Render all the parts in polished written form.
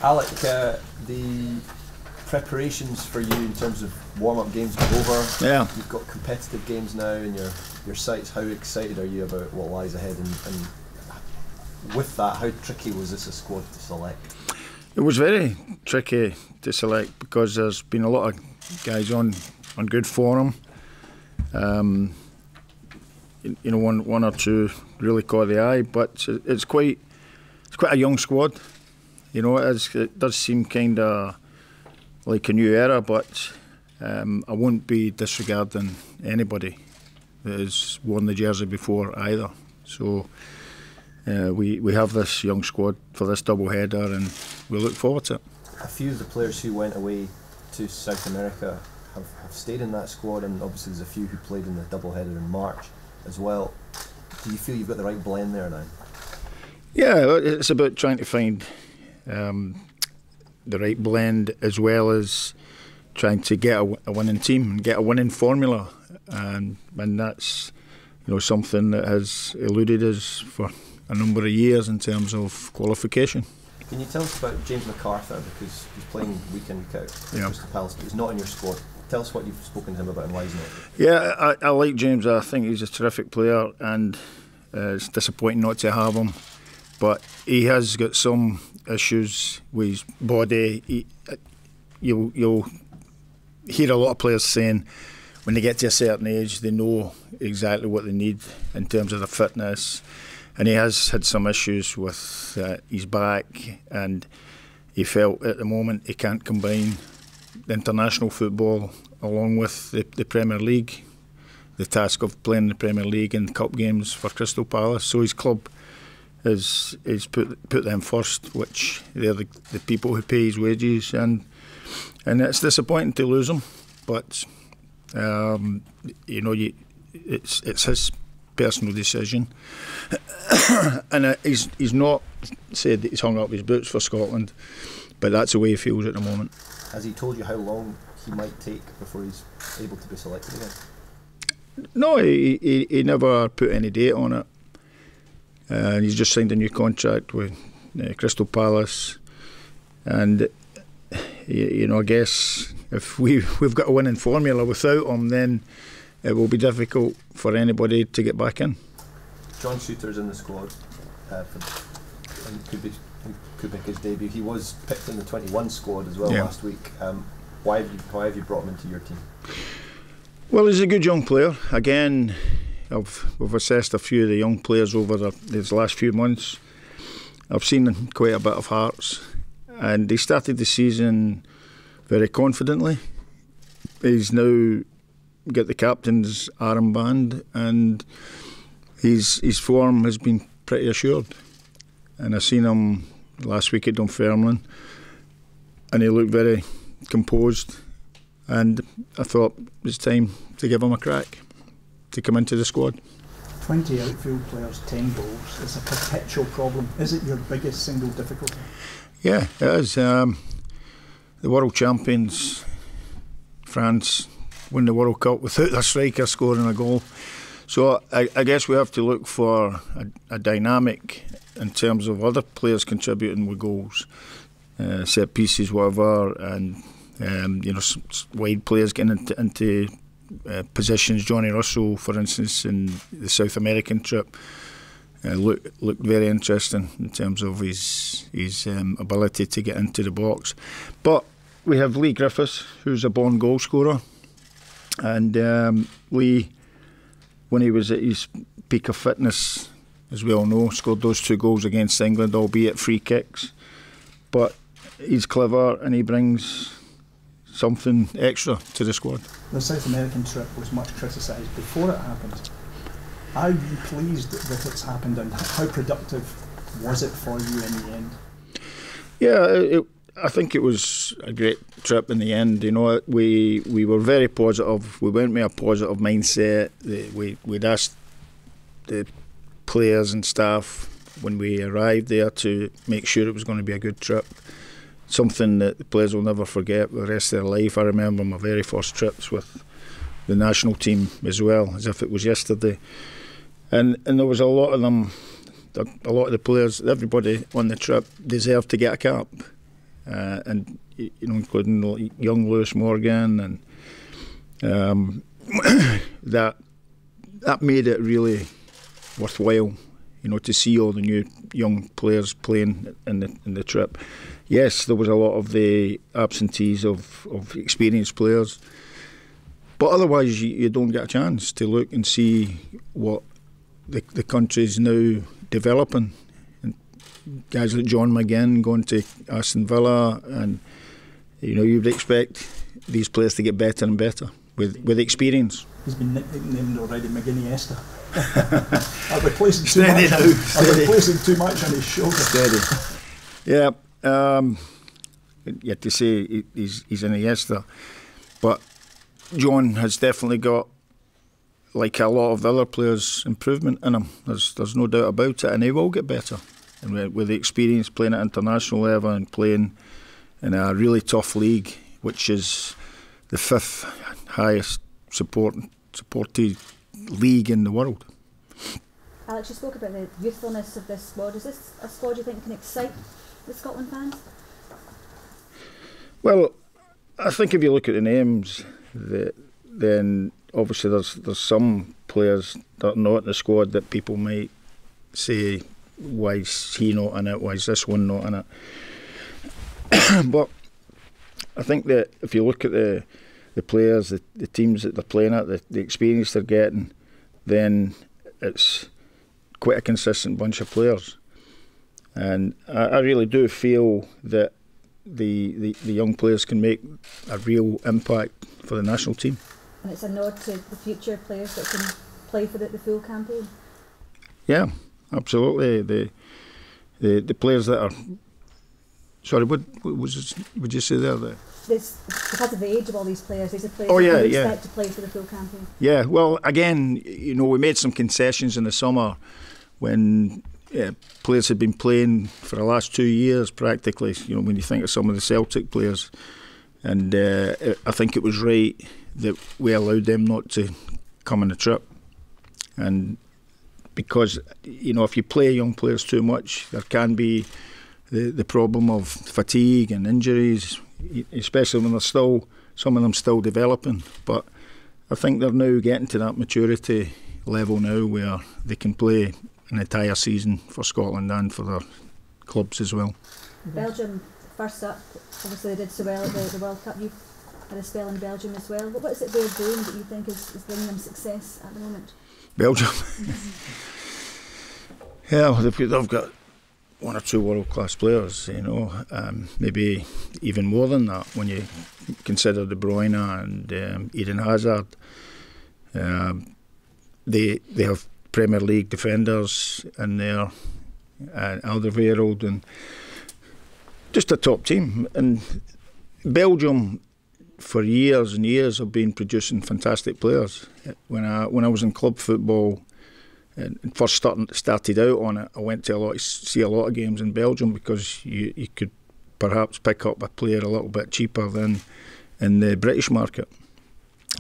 Alec, the preparations for you in terms of warm-up games are over. Yeah. You've got competitive games now in your sights. How excited are you about what lies ahead? And with that, how tricky was this a squad to select? It was very tricky to select because there's been a lot of guys on good form. You know, one or two really caught the eye, but it's quite a young squad. You know, it does seem kind of like a new era, but I won't be disregarding anybody that has worn the jersey before either. So we have this young squad for this double header, and we look forward to it. A few of the players who went away to South America have stayed in that squad, and obviously there's a few who played in the double header in March as well. Do you feel you've got the right blend there now? Yeah, it's about trying to find the right blend, as well as trying to get a winning team and get a winning formula, and that's, you know, something that has eluded us for a number of years in terms of qualification. Can you tell us about James McArthur, because he's playing week in, week out at Crystal Palace, but he's not in your squad. Tell us what you've spoken to him about and why he's not. Yeah, I like James. I think he's a terrific player, and it's disappointing not to have him. But he has got some issues with his body. You'll hear a lot of players saying when they get to a certain age, they know exactly what they need in terms of their fitness. And he has had some issues with his back, and he felt at the moment he can't combine the international football along with the Premier League, the task of playing the Premier League and cup games for Crystal Palace. So his club has put them first, which they're the people who pay his wages, and it's disappointing to lose him. But you know, it's his personal decision, and he's not said that he's hung up his boots for Scotland, but that's the way he feels at the moment. Has he told you how long he might take before he's able to be selected again? No, he never put any date on it. And he's just signed a new contract with Crystal Palace, and you know, I guess if we've got a winning formula without him, then it will be difficult for anybody to get back in. John Shooter's in the squad, and could make his debut. He was picked in the 21 squad as well last week. Why have you brought him into your team? Well, he's a good young player. Again, we've assessed a few of the young players over these last few months. I've seen quite a bit of hearts, and he started the season very confidently. He's now got the captain's armband, and his form has been pretty assured. And I've seen him last week at Dunfermline, and he looked very composed, and I thought it was time to give him a crack to come into the squad. 20 outfield players, 10 goals. It's a perpetual problem. Is it your biggest single difficulty? Yeah, it is. The world champions, France, win the World Cup without their striker scoring a goal. So I guess we have to look for a dynamic in terms of other players contributing with goals, set pieces, whatever, and you know, wide players getting into positions. Johnny Russell, for instance, in the South American trip, looked very interesting in terms of his ability to get into the box. But we have Lee Griffiths, who's a born goal scorer, and Lee, when he was at his peak of fitness, as we all know, scored those 2 goals against England, albeit free kicks. But he's clever, and he brings something extra to the squad. The South American trip was much criticised before it happened. Are you pleased that it's happened, and how productive was it for you in the end? Yeah, I think it was a great trip in the end. You know, we were very positive. We went with a positive mindset. We'd asked the players and staff when we arrived there to make sure it was going to be a good trip. Something that the players will never forget the rest of their life. I remember my very first trips with the national team as well, as if it was yesterday. And there was a lot of them, a lot of the players, everybody on the trip deserved to get a cap. and including young Lewis Morgan, and that made it really worthwhile, to see all the new young players playing in the trip. Yes, there was a lot of the absentees of experienced players, but otherwise you don't get a chance to look and see what the country's now developing. And guys like John McGinn going to Aston Villa, and you'd expect these players to get better and better with experience. He's been nicknamed already McGinniesta. I'm replacing too much on his shoulder. Steady. Yeah. You have to say he's an Iniesta, but John has definitely got, like a lot of the other players, improvement in him. There's no doubt about it, and he will get better. And with the experience playing at international level and playing in a really tough league, which is the 5th highest supported league in the world. Alex, you spoke about the youthfulness of this squad. Is this a squad you think can excite the Scotland fans? Well, I think if you look at the names, then obviously there's some players that are not in the squad that people might say, why is he not in it, why is this one not in it? But I think that if you look at the players, the teams that they're playing at, the experience they're getting, then it's quite a consistent bunch of players. And I really do feel that the young players can make a real impact for the national team. And it's a nod to the future players that can play for the full campaign. Yeah, absolutely. The players that are... Sorry, what would you say there? Because of the age of all these players, these are players that you expect to play for the full campaign. Yeah, well, again, we made some concessions in the summer when players had been playing for the last 2 years practically, when you think of some of the Celtic players. And I think it was right that we allowed them not to come on the trip. And because, if you play young players too much, there can be the problem of fatigue and injuries, especially when some of them still developing. But I think they're now getting to that maturity level now where they can play an entire season for Scotland and for their clubs as well. Belgium, first up, obviously they did so well at the World Cup. You've had a spell in Belgium as well. What is it they're doing that you think is bringing them success at the moment? Belgium? Yeah, they've got 1 or 2 world-class players, maybe even more than that when you consider De Bruyne and Eden Hazard. They have Premier League defenders in there, Alderweireld, and just a top team. And Belgium, for years and years, have been producing fantastic players. When I was in club football, and first started out on it, I went to see a lot of games in Belgium because you could perhaps pick up a player a little bit cheaper than in the British market.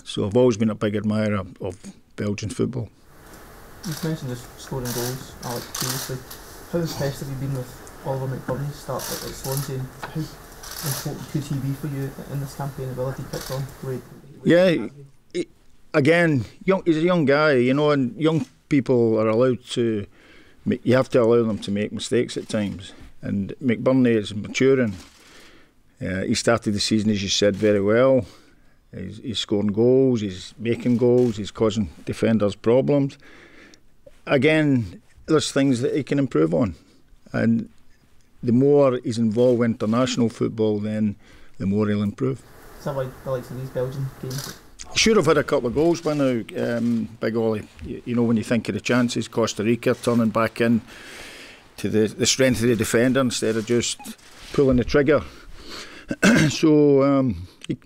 So I've always been a big admirer of Belgian football. You've mentioned just scoring goals, Alex, previously. How impressed have you been with Oliver McBurney's start at Swansea, and how important could he be for you in this campaign as well if he kicked on? Again, he's a young guy, and young people are allowed to, you have to allow them to make mistakes at times, and McBurney is maturing. He started the season, as you said, very well. He's scoring goals, he's making goals, he's causing defenders problems. Again, there's things that he can improve on, and the more he's involved with international football, then the more he'll improve. Is that why the likes of these Belgian games? Should have had a couple of goals by now, Big Ollie. When you think of the chances, Costa Rica turning back in to the strength of the defender instead of just pulling the trigger. So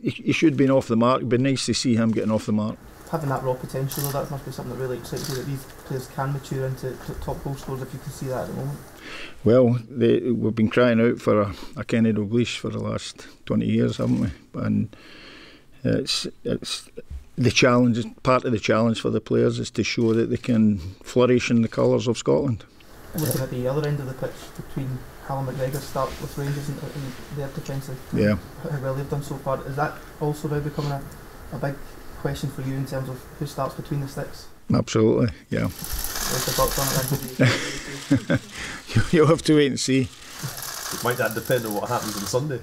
he should have been off the mark. It'd be nice to see him getting off the mark. Having that raw potential, though, that must be something that really excites you, that these players can mature into top goal scorers, if you can see that at the moment. Well, we've been crying out for a Kenny Dalglish for the last 20 years, haven't we? And it's the challenge. Part of the challenge for the players is to show that they can flourish in the colours of Scotland. Looking at the other end of the pitch between Callum McGregor start with Rangers in their defensive. Yeah. How well they've done so far. Is that also now becoming a big question for you in terms of who starts between the sticks? Absolutely, yeah. What's your thoughts on it? You'll have to wait and see. Might that depend on what happens on Sunday?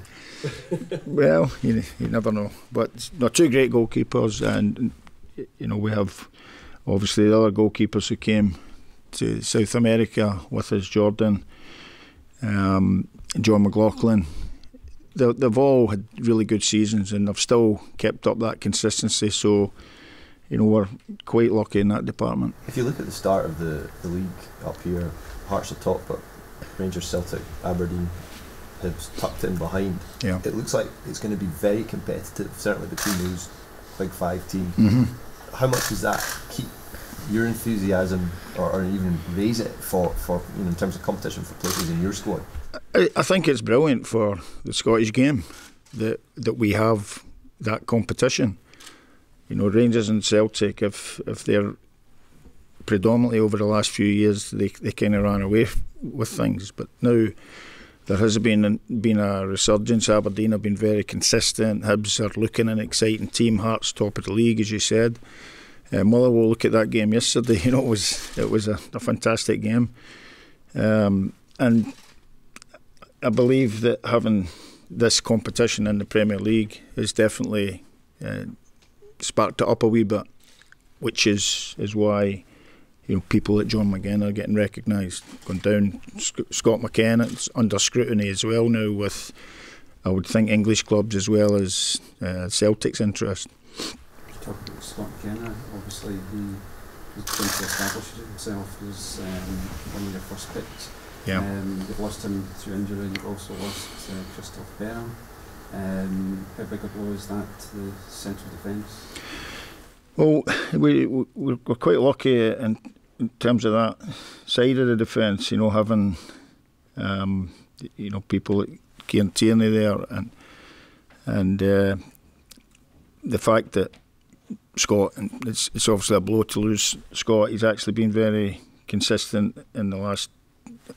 Well, you never know. But they're two great goalkeepers, and we have obviously the other goalkeepers who came to South America with us, Jordan, John McLaughlin. They've all had really good seasons, and they've still kept up that consistency. So, we're quite lucky in that department. If you look at the start of the league up here, Hearts are top, but Rangers, Celtic, Aberdeen, Hibs tucked in behind. Yeah. It looks like it's going to be very competitive, certainly between those big five teams. Mm-hmm. How much does that keep your enthusiasm, or even raise it for in terms of competition for places in your squad? I think it's brilliant for the Scottish game that we have that competition. Rangers and Celtic, if they're predominantly over the last few years, they kind of ran away with things, but now there has been a resurgence. Aberdeen have been very consistent. Hibs are looking an exciting team. Hearts top of the league, as you said. Motherwell, look at that game yesterday. It was a fantastic game, and I believe that having this competition in the Premier League has definitely sparked it up a wee bit, which is why people like John McGinn are getting recognised, going down. Scott McKenna's under scrutiny as well now, with I would think English clubs as well as Celtic's interest. Talk about Scott McKenna. Obviously, he's going to establish himself as one of your first picks. Yeah. You've lost him through injury. You've also lost Christophe Berra. How big a blow is that to the central defence? Well, we're quite lucky in terms of that side of the defence. Having people like Kieran Tierney there, and the fact that Scott, and it's obviously a blow to lose Scott. He's actually been very consistent in the last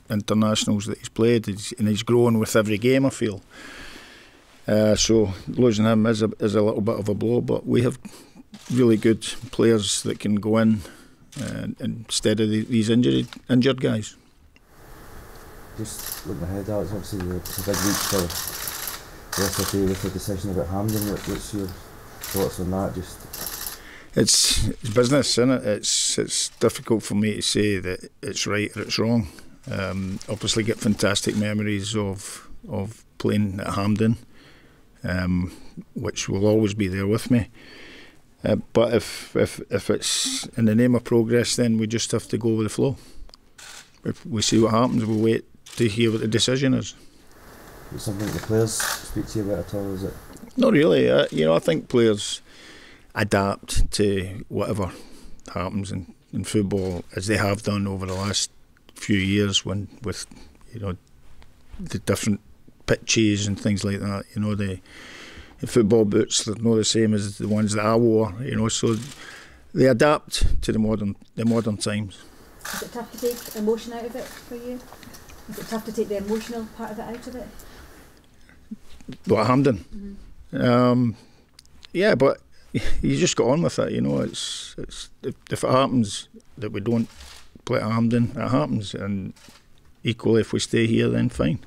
internationals that he's played, and he's grown with every game, I feel. So losing him is a little bit of a blow, but we have really good players that can go in instead of these injured guys. Just looking ahead, Alex, obviously it's a big week for the SFA with the decision about Hampden. What's your thoughts on that? It's business, isn't it? It's difficult for me to say that it's right or it's wrong. Obviously, get fantastic memories of playing at Hampden, which will always be there with me. But if it's in the name of progress, then we just have to go with the flow. If we see what happens, we'll wait to hear what the decision is. Is it something the players speak to you about at all? Is it? Not really. I think players adapt to whatever happens in football, as they have done over the last few years, with the different pitches and things like that. The football boots are not the same as the ones that I wore. So they adapt to the modern times. Is it tough to take emotion out of it for you? Is it tough to take the emotional part of it out of it? What, Hampden? Mm-hmm. Yeah, but you just got on with it. It's if it happens that we don't play at Hampden, it happens, and equally if we stay here, then fine.